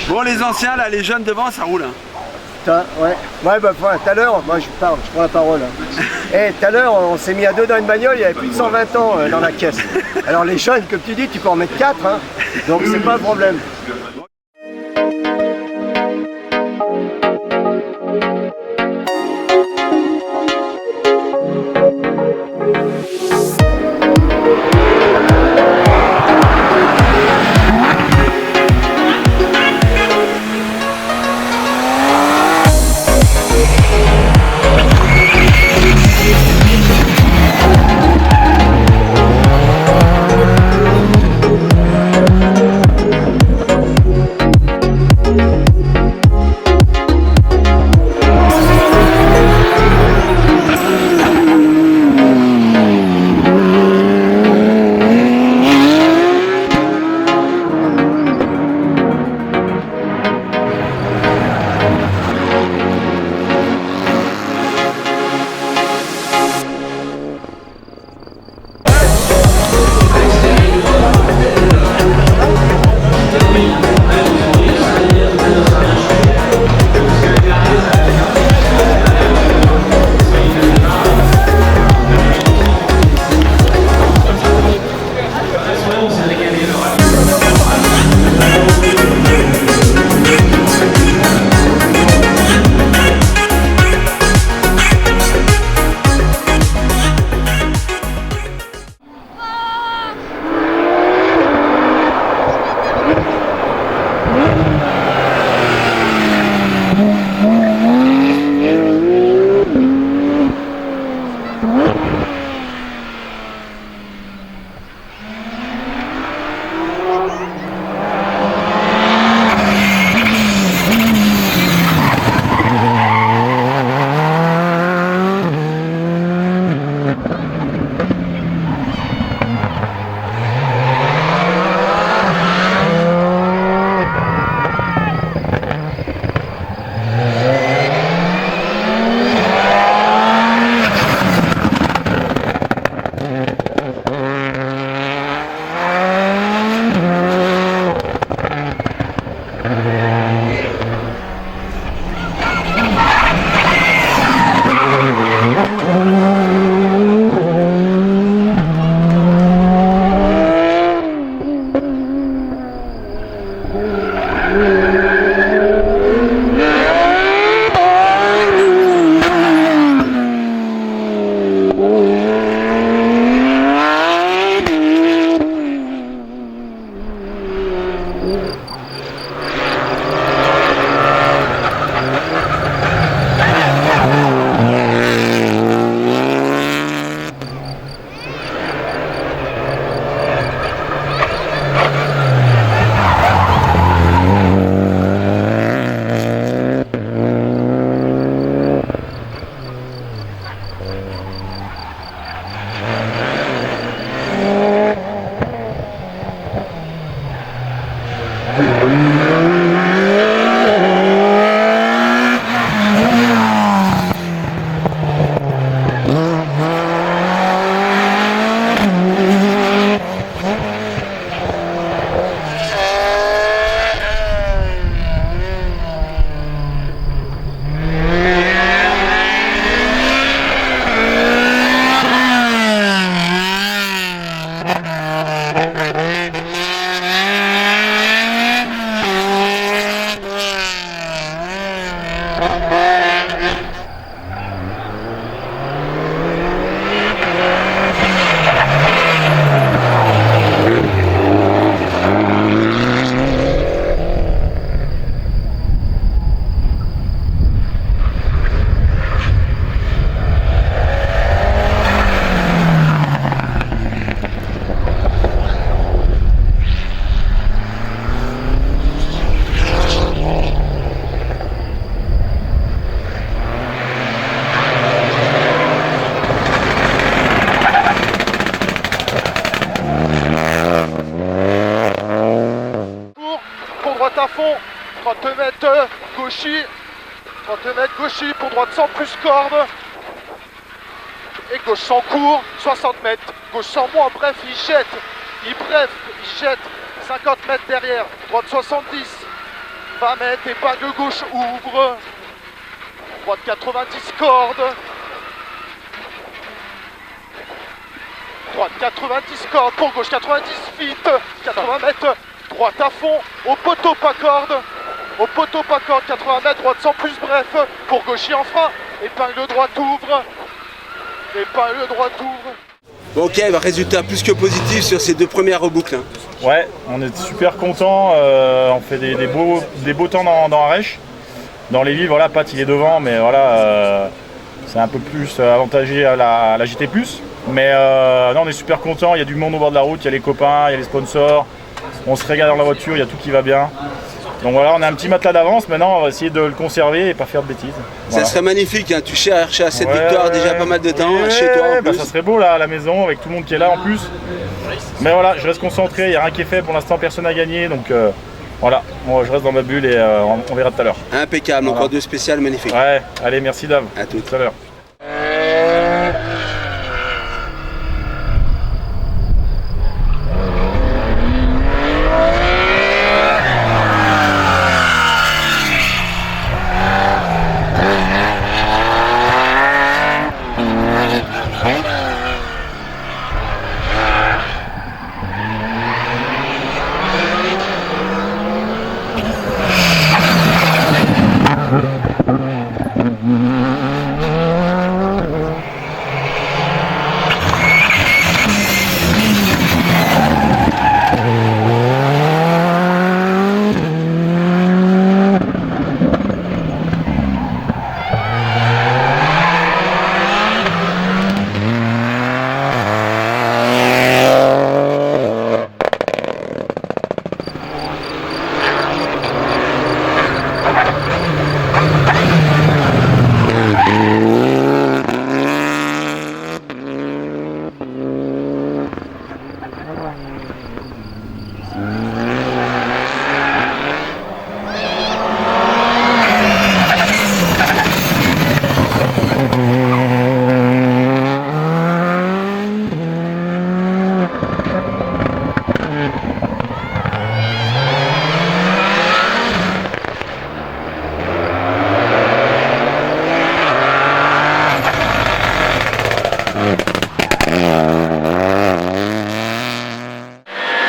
Bon, les anciens, là, les jeunes devant, ça roule. Hein. Ouais, bah, tout à l'heure, moi je parle, je prends la parole. Hein. Tout à l'heure, on s'est mis à deux dans une bagnole, il y avait plus de 120 ans dans la caisse. Alors les jeunes, comme tu dis, tu peux en mettre 4, hein, donc c'est pas un problème. à fond, 30 mètres gauchis, 30 mètres gauchis pour droite sans plus corde, et gauche sans court, 60 mètres, gauche sans moins, bref, il jette, il jette, 50 mètres derrière, droite 70, 20 mètres, épingle gauche, ouvre. Droite 90 cordes. Droite 90 cordes, pour gauche 90 feet. 80 mètres, droite à fond, au poteau pas corde. Au poteau pas corde, 80 mètres, droite sans plus bref. Pour gaucher en frein, épingle droite ouvre. Épingle droite ouvre. Bon, ok, résultat plus que positif sur ces deux premières reboucles. Hein. Ouais, on est super contents, on fait des beaux temps dans Arèche. Dans les villes, voilà, Pat il est devant, mais voilà, c'est un peu plus avantagé à la GT+. Mais non, on est super contents, il y a du monde au bord de la route, il y a les copains, il y a les sponsors, on se régale dans la voiture, il y a tout qui va bien. Donc voilà, on a un petit matelas d'avance, maintenant on va essayer de le conserver et pas faire de bêtises. Voilà. Ça serait magnifique, hein. Tu cherches à cette victoire déjà pas mal de temps chez toi en plus. Ça serait beau là à la maison avec tout le monde qui est là en plus. Mais voilà, je reste concentré, il n'y a rien qui est fait, pour l'instant personne n'a gagné, donc voilà, moi je reste dans ma bulle et on verra tout à l'heure. Impeccable, voilà. Encore deux spéciales magnifiques. Ouais, allez, merci Dave. À tout à l'heure.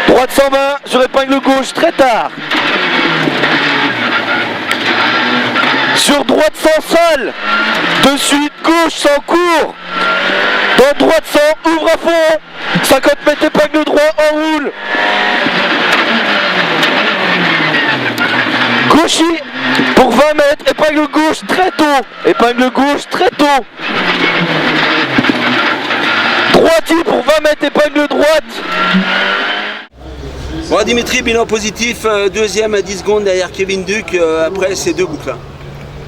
Droite 120 sur épingle gauche très tard. Sur droite sans sol. De suite gauche sans cours. Dans droite sans ouvre à fond. 50 mètres épingle droit en roule. Gauchy pour 20 mètres épingle gauche très tôt. Épingle gauche très tôt. Droiti pour 20 mètres épingle droite. Bon Dimitri, bilan positif, deuxième à 10 secondes derrière Kevin Duc après ces deux boucles là.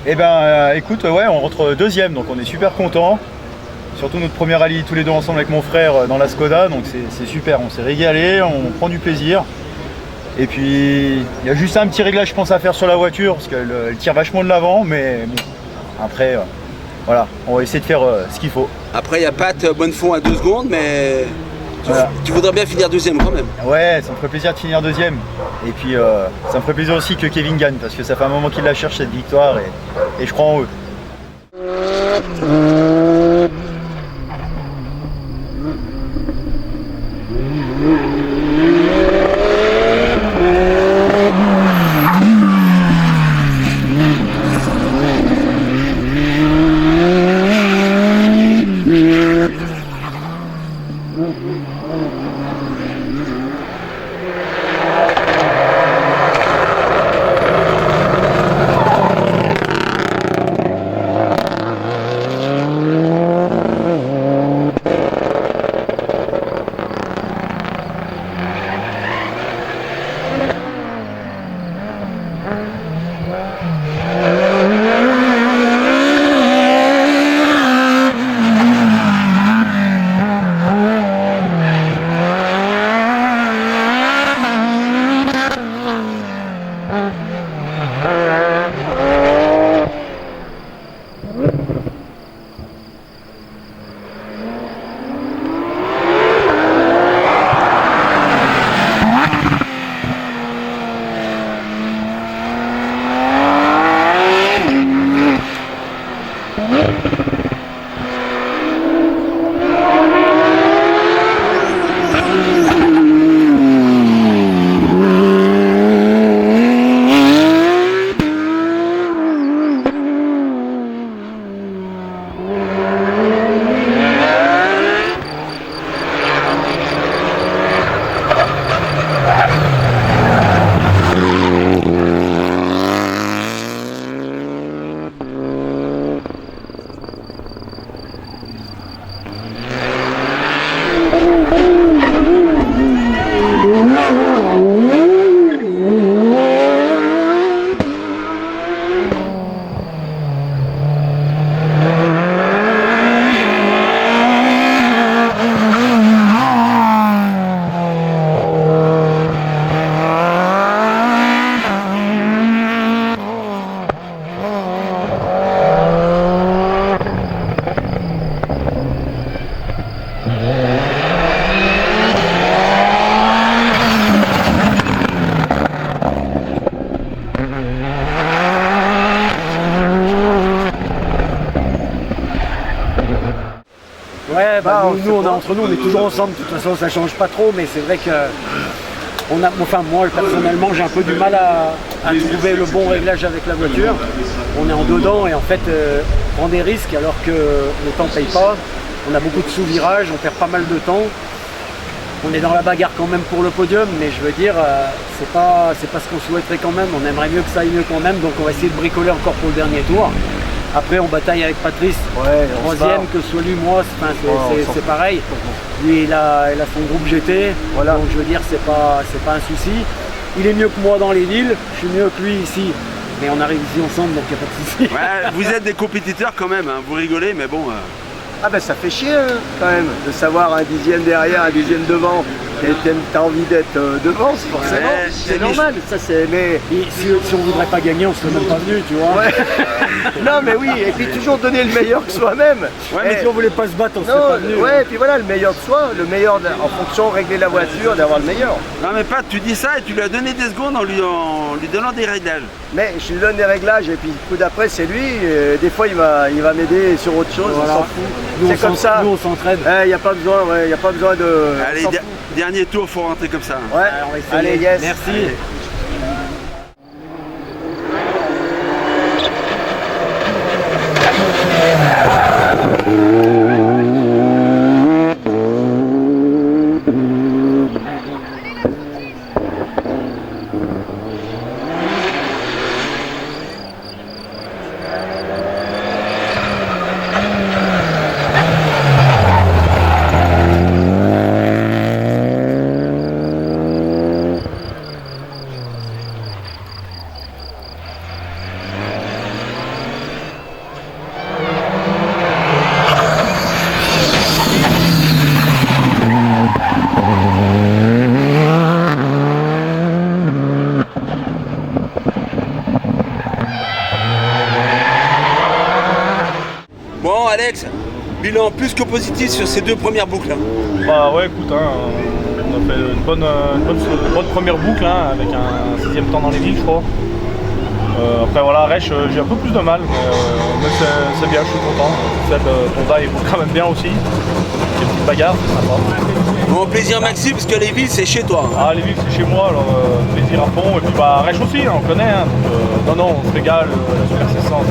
Eh ben écoute, ouais, on rentre deuxième, donc on est super content. Surtout notre premier rallye tous les deux ensemble avec mon frère dans la Skoda, donc c'est super, on s'est régalé, on prend du plaisir. Et puis il y a juste un petit réglage je pense à faire sur la voiture, parce qu'elle tire vachement de l'avant, mais bon, après voilà, on va essayer de faire ce qu'il faut. Après il y a Pat Bonnefond à 2 secondes, mais voilà. Tu voudrais bien finir deuxième quand même. Ouais, ça me ferait plaisir de finir deuxième. Et puis ça me ferait plaisir aussi que Kevin gagne, parce que ça fait un moment qu'il la cherche cette victoire et je crois en eux. Ouais, bah, Bah, nous on est entre nous, on est toujours ensemble, de toute façon ça change pas trop, mais c'est vrai que moi personnellement j'ai un peu du mal à trouver le bon réglage avec la voiture. On est en dedans et en fait on prend des risques alors que le temps paye pas. On a beaucoup de sous-virages, on perd pas mal de temps. On est dans la bagarre quand même pour le podium, mais je veux dire, c'est pas ce qu'on souhaiterait quand même. On aimerait mieux que ça aille mieux quand même, donc on va essayer de bricoler encore pour le dernier tour. Après, on bataille avec Patrice, troisième, que ce soit lui, moi, c'est pareil. Lui, il a son groupe GT, voilà. Donc je veux dire, c'est pas un souci. Il est mieux que moi dans les villes, je suis mieux que lui ici, mais on arrive ici ensemble, donc il n'y a pas de souci. Ouais, vous êtes des compétiteurs quand même, hein. Vous rigolez, mais bon. Ah ben ça fait chier hein, quand même, de savoir un dixième derrière, un dixième devant. Et t'as envie d'être devant, forcément. Ouais, c'est normal, ça c'est. Mais si on voudrait pas gagner, on serait même pas venu, tu vois. ouais. Non mais oui, et puis toujours donner le meilleur que soi-même. Ouais, mais si on voulait pas se battre, on serait pas venu. Ouais, et puis voilà, le meilleur de soi, le meilleur en fonction, régler la voiture, d'avoir le meilleur. Non mais Pat, tu dis ça et tu lui as donné des secondes en lui donnant des réglages. Mais je lui donne des réglages et puis le coup d'après c'est lui. Des fois il va m'aider sur autre chose, Voilà. on s'en fout. C'est comme ça. Nous on s'entraide. Il n'y a pas besoin, y a pas besoin de. Allez, dernier tour, faut rentrer comme ça. Ouais, on va essayer. allez, yes. Merci. Allez. Bon Alex, bilan plus que positif sur ces deux premières boucles. Bah ouais, écoute, hein, on a fait une bonne première boucle hein, avec un 6ème temps dans les villes, je crois. Après voilà, Rech, j'ai un peu plus de mal, mais c'est bien, je suis content. Ton die il roule quand même bien aussi. Des petites bagarres, c'est sympa. Bon, plaisir Maxime, parce que les villes c'est chez toi. Ah, les villes c'est chez moi, alors plaisir à fond. Et puis bah Rech aussi, hein, on connaît. Hein, donc, non, on se régale, la Super 600.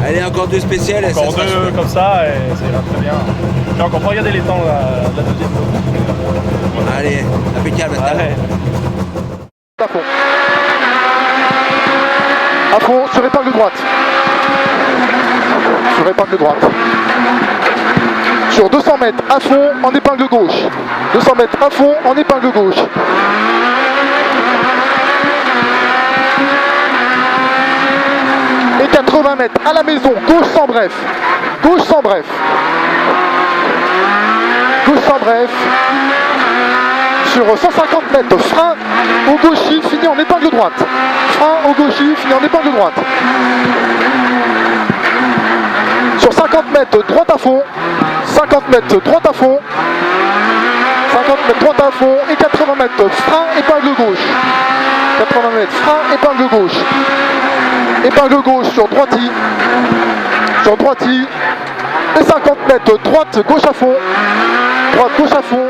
Allez, encore deux spéciales. Encore deux comme ça, et ça ira très bien. J'ai encore pas regardé les temps de la deuxième boucle. Allez, impeccable. Allez. À fond. À fond sur épingle droite. Sur épingle droite. Sur 200 mètres à fond en épingle gauche. 200 mètres à fond en épingle gauche. Et 80 mètres à la maison, gauche sans bref. Gauche sans bref. Gauche sans bref. Sur 150 mètres, frein au gauchy, fini en épingle droite. Frein au gauchy, fini en épingle droite. Sur 50 mètres, droite à fond. 50 mètres, droite à fond. 50 mètres, droite à fond. Et 80 mètres, frein, épingle gauche. 80 mètres, frein, épingle gauche. Épingle gauche sur droiti. Sur droiti. Et 50 mètres, droite, gauche à fond. Droite, gauche à fond.